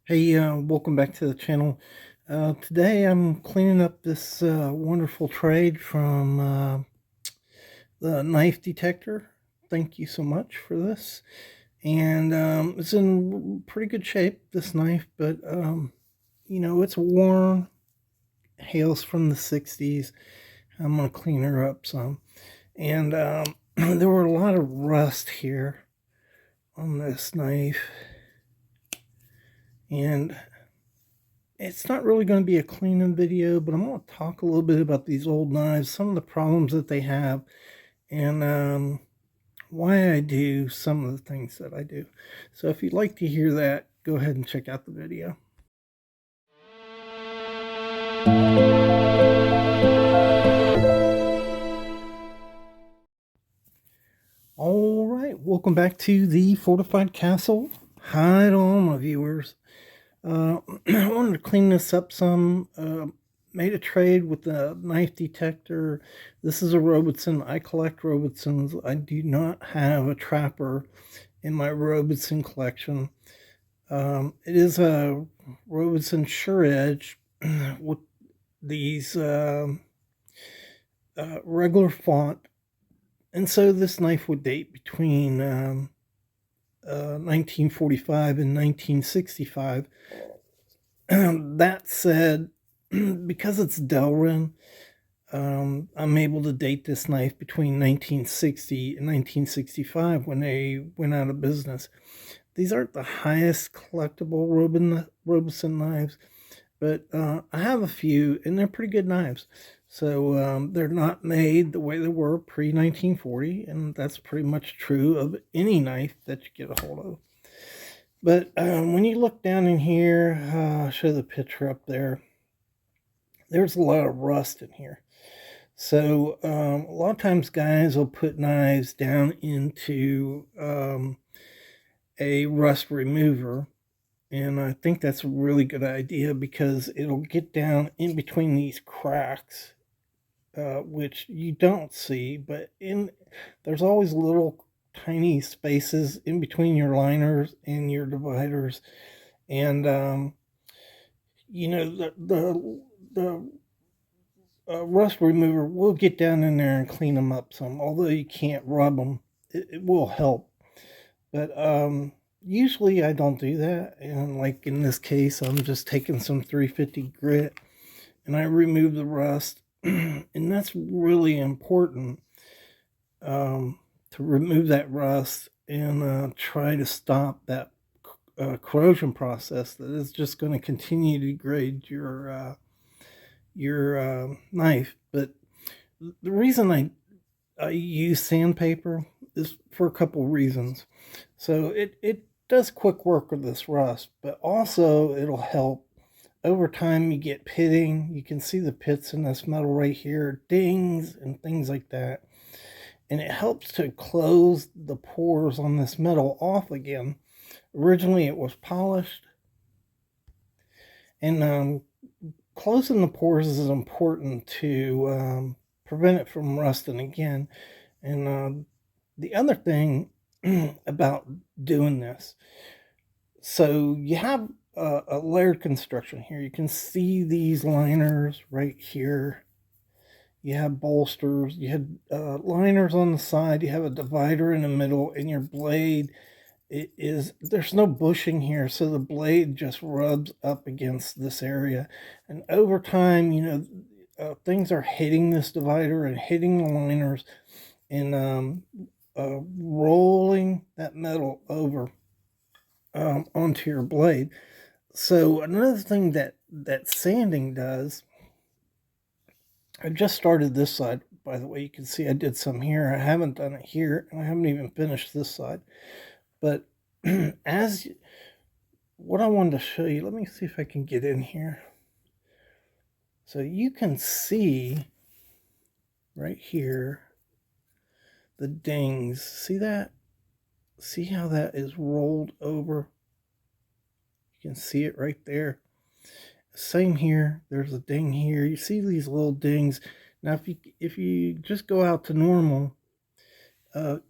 Hey, welcome back to the channel. Today I'm cleaning up this wonderful trade from the Knife Detector. Thank you so much for this. And it's in pretty good shape, this knife, but it's worn, hails from the 60s. I'm going to clean her up some. And there were a lot of rust here on this knife. And it's not really going to be a cleaning video, but I'm going to talk a little bit about these old knives, some of the problems that they have, and why I do some of the things that I do. So if you'd like to hear that, go ahead and check out the video. All right, welcome back to the Fortified Castle. Hi to all my viewers. I wanted to clean this up some. Made a trade with the Knife Detector. This is a Robeson. I collect Robesons. I do not have a trapper in my Robeson collection. It is a Robeson Sure Edge with these regular font. And so this knife would date between 1945 and 1965. That said, because it's Delrin, I'm able to date this knife between 1960 and 1965 when they went out of business. These aren't the highest collectible Robeson knives, but I have a few, and they're pretty good knives. So they're not made the way they were pre-1940, and that's pretty much true of any knife that you get a hold of. But when you look down in here, I'll show the picture up there. There's a lot of rust in here. So a lot of times guys will put knives down into a rust remover. And I think that's a really good idea because it'll get down in between these cracks, which you don't see, but there's always little tiny spaces in between your liners and your dividers. And the rust remover will get down in there and clean them up some. Although you can't rub them, it will help. But usually I don't do that. And like in this case, I'm just taking some 350 grit and I remove the rust. And that's really important, to remove that rust and try to stop that corrosion process that is just going to continue to degrade your knife. But the reason I use sandpaper is for a couple reasons. So it does quick work with this rust, but also it'll help. Over time you get pitting. You can see the pits in this metal right here, dings and things like that. And it helps to close the pores on this metal off again. Originally it was polished. And closing the pores is important to prevent it from rusting again. And the other thing about doing this, so you have a layered construction here. You can see these liners right here. You have bolsters, you have liners on the side, you have a divider in the middle, and your blade there's no bushing here, so the blade just rubs up against this area. And over time, things are hitting this divider and hitting the liners and rolling that metal over onto your blade. So another thing that sanding does, I just started this side, by the way. You can see I did some here. I haven't done it here, and I haven't even finished this side. But what I wanted to show you, let me see if I can get in here. So you can see right here the dings. See that? See how that is rolled over? You can see it right there. Same here. There's a ding here. You see these little dings. Now, if you just go out to normal,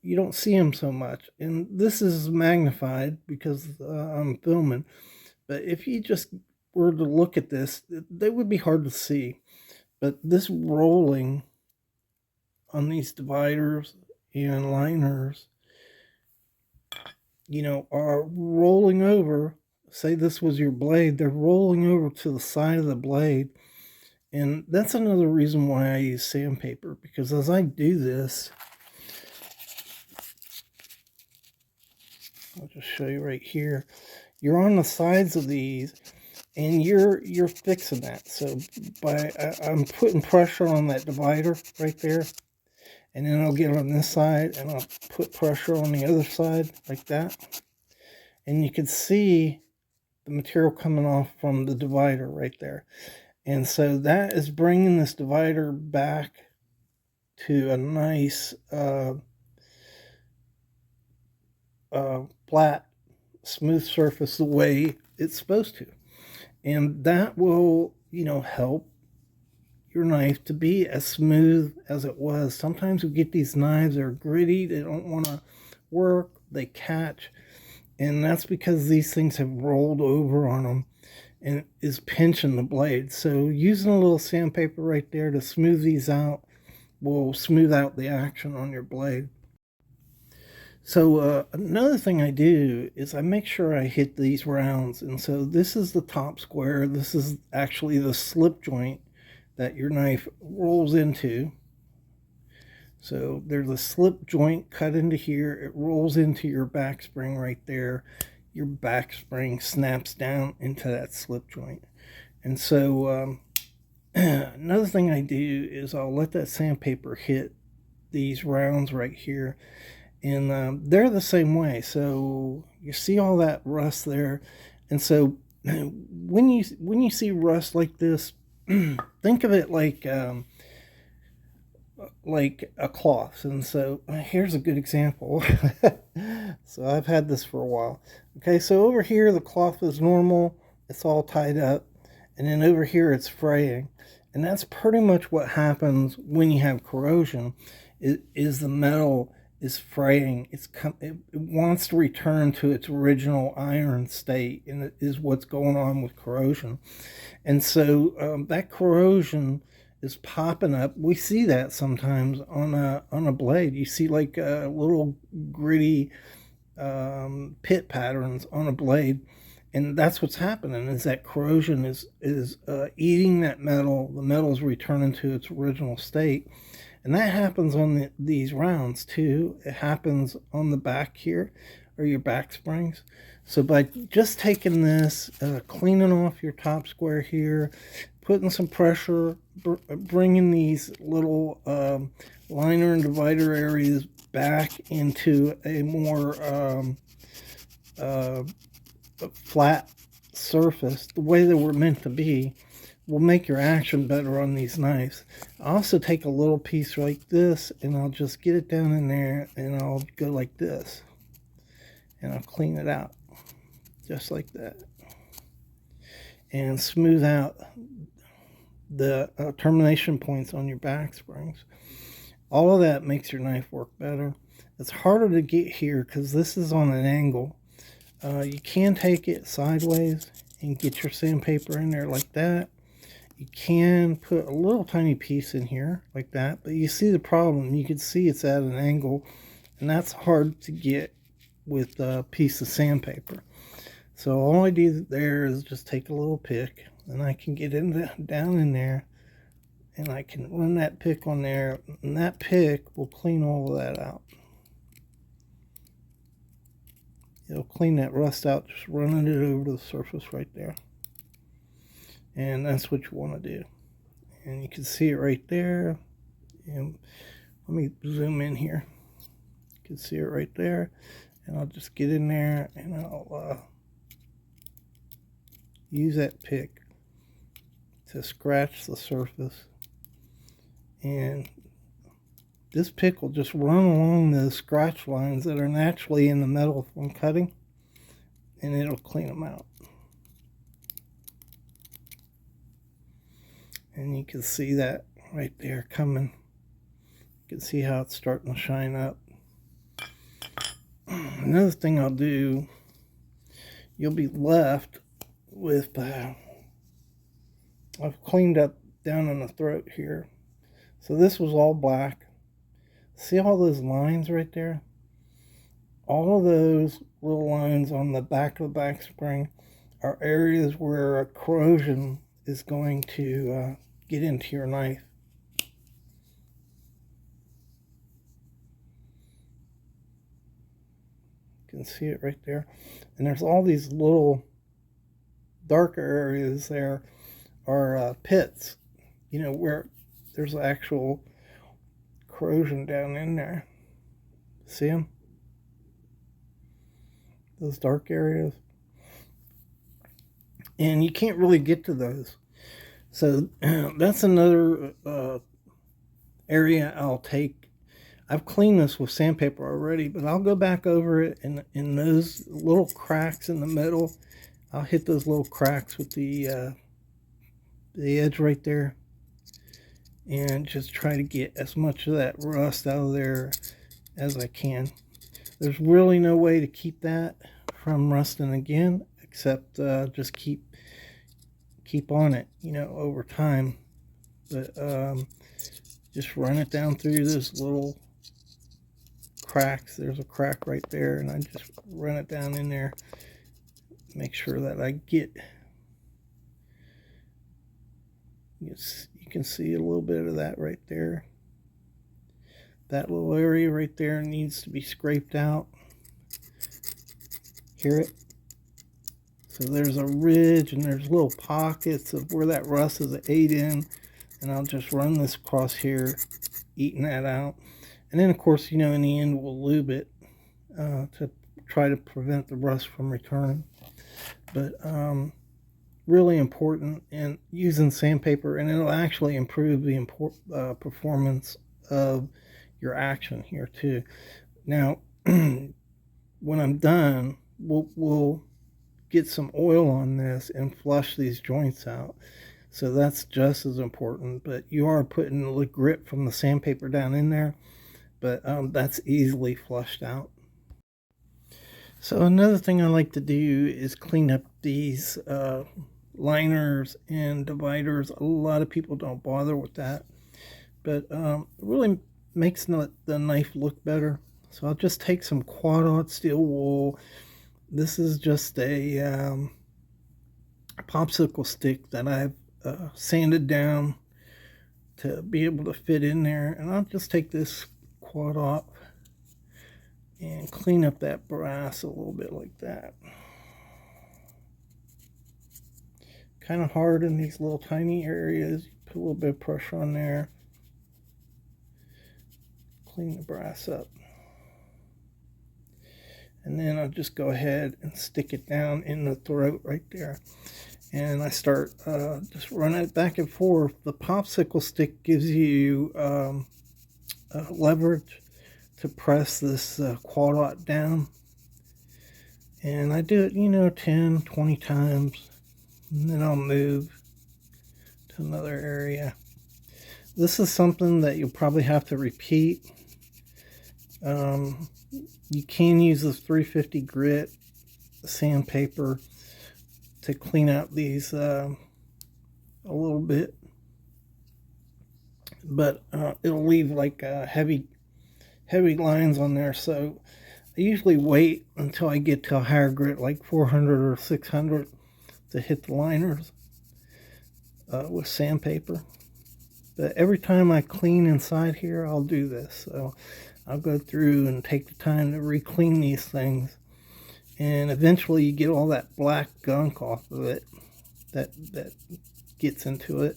you don't see them so much. And this is magnified because I'm filming. But if you just were to look at this, they would be hard to see. But this rolling on these dividers and liners, are rolling over. Say this was your blade, they're rolling over to the side of the blade. And that's another reason why I use sandpaper, because as I do this, I'll just show you right here. You're on the sides of these, and you're fixing that. So I'm putting pressure on that divider right there, and then I'll get on this side, and I'll put pressure on the other side like that. And you can see the material coming off from the divider right there. And so that is bringing this divider back to a nice flat, smooth surface the way it's supposed to. And that will, help your knife to be as smooth as it was. Sometimes we get these knives that are gritty, they don't want to work, they catch. And that's because these things have rolled over on them and is pinching the blade. So using a little sandpaper right there to smooth these out will smooth out the action on your blade. So another thing I do is I make sure I hit these rounds. And so this is the top square. This is actually the slip joint that your knife rolls into. So there's a slip joint cut into here. It rolls into your back spring right there. Your back spring snaps down into that slip joint. And so another thing I do is I'll let that sandpaper hit these rounds right here. And they're the same way. So you see all that rust there. And so when you see rust like this, think of it like a cloth. And so here's a good example. So I've had this for a while. Okay, so over here the cloth is normal, it's all tied up, and then over here it's fraying. And that's pretty much what happens when you have corrosion. Is the metal is fraying. It wants to return to its original iron state, and it is what's going on with corrosion. And so that corrosion is popping up. We see that sometimes on a blade. You see like little gritty pit patterns on a blade, and that's what's happening. Is that corrosion is eating that metal. The metal's returning to its original state. And that happens on these rounds too. It happens on the back here, or your back springs. So by just taking this, cleaning off your top square here, putting some pressure, bringing these little liner and divider areas back into a more flat surface, the way they were meant to be, will make your action better on these knives. I also take a little piece like this, and I'll just get it down in there, and I'll go like this, and I'll clean it out just like that, and smooth out the termination points on your back springs. All of that makes your knife work better. It's harder to get here because this is on an angle. You can take it sideways and get your sandpaper in there like that. You can put a little tiny piece in here like that, but you see the problem. You can see it's at an angle, and that's hard to get with a piece of sandpaper. So all I do there is just take a little pick, and I can get down in there, and I can run that pick on there, and that pick will clean all of that out. It'll clean that rust out, just running it over the surface right there. And that's what you want to do. And you can see it right there. And let me zoom in here. You can see it right there. And I'll just get in there, and I'll use that pick to scratch the surface. And this pick will just run along the scratch lines that are naturally in the metal from cutting, and it'll clean them out. And you can see that right there coming. You can see how it's starting to shine up. Another thing I'll do, you'll be left with, I've cleaned up down in the throat here. So this was all black. See all those lines right there? All of those little lines on the back of the back spring are areas where corrosion is going to get into your knife. You can see it right there. And there's all these little darker areas there are pits, where there's actual corrosion down in there. See them? Those dark areas. And you can't really get to those. So that's another area I'll take. I've cleaned this with sandpaper already, but I'll go back over it in those little cracks in the middle. I'll hit those little cracks with the edge right there, and just try to get as much of that rust out of there as I can. There's really no way to keep that from rusting again, except just keep on it, over time. But just run it down through those little cracks. There's a crack right there, and I just run it down in there. Make sure that I get, you can see a little bit of that right there. That little area right there needs to be scraped out. Hear it? So there's a ridge and there's little pockets of where that rust is ate in, and I'll just run this across here, eating that out. And then of course, in the end we'll lube it to try to prevent the rust from returning. But really important, and using sandpaper, and it'll actually improve the performance of your action here too. Now when I'm done, we'll get some oil on this and flush these joints out. So that's just as important, but you are putting the grit from the sandpaper down in there, but that's easily flushed out. So another thing I like to do is clean up these liners and dividers. A lot of people don't bother with that, but it really makes the knife look better. So I'll just take some quad-aught steel wool. This is just a popsicle stick that I've sanded down to be able to fit in there, and I'll just take this quad-aught and clean up that brass a little bit like that. Kind of hard in these little tiny areas. Put a little bit of pressure on there. Clean the brass up. And then I'll just go ahead and stick it down in the throat right there. And I start just running it back and forth. The popsicle stick gives you leverage to press this quad-aught down. And I do it, 10, 20 times. And then I'll move to another area. This is something that you'll probably have to repeat. You can use the 350 grit sandpaper to clean out these a little bit, but it'll leave like heavy lines on there. So I usually wait until I get to a higher grit, like 400 or 600, to hit the liners with sandpaper. But every time I clean inside here, I'll do this. So I'll go through and take the time to re-clean these things, and eventually you get all that black gunk off of it that gets into it.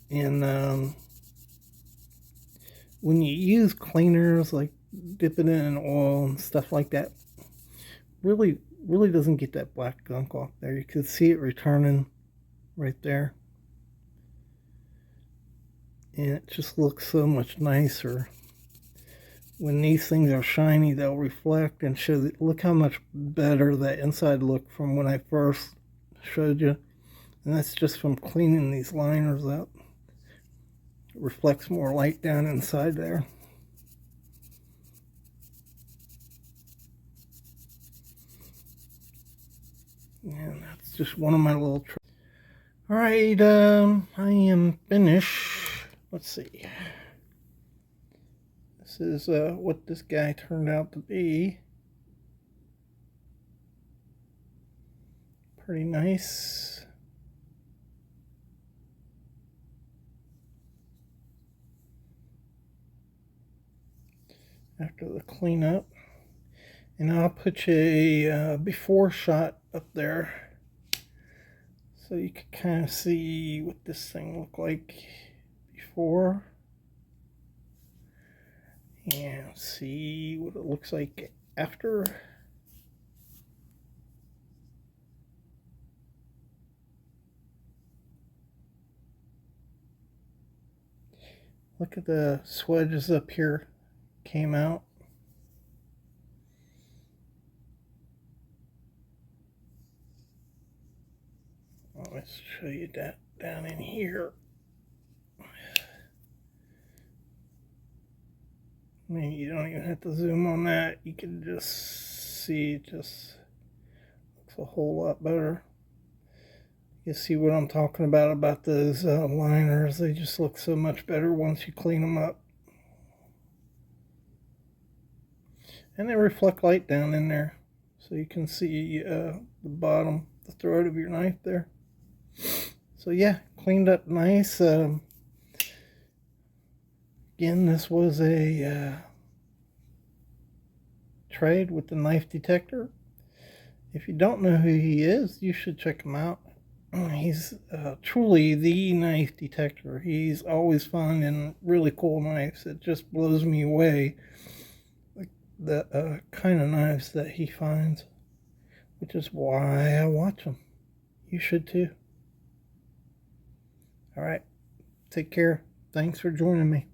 And when you use cleaners, like dipping it in oil and stuff like that, really doesn't get that black gunk off there. You can see it returning right there, and it just looks so much nicer. When these things are shiny, they'll reflect and show that, look how much better that inside looked from when I first showed you. And that's just from cleaning these liners up. It reflects more light down inside there. And that's just one of my little tricks. All right, I am finished. Let's see. This is what this guy turned out to be. Pretty nice. After the cleanup. And I'll put a before shot up there so you can kind of see what this thing looked like before and see what it looks like after. Look at the swedges up here came out. Let's show you that down in here. Maybe you don't even have to zoom on that. You can just see it just looks a whole lot better. You see what I'm talking about those liners. They just look so much better once you clean them up. And they reflect light down in there. So you can see the bottom, the throat of your knife there. So yeah, cleaned up nice. Again, this was a trade with the Knife Detector. If you don't know who he is, you should check him out. He's truly the Knife Detector. He's always finding really cool knives. It just blows me away, the kind of knives that he finds, which is why I watch him. You should too. All right, take care. Thanks for joining me.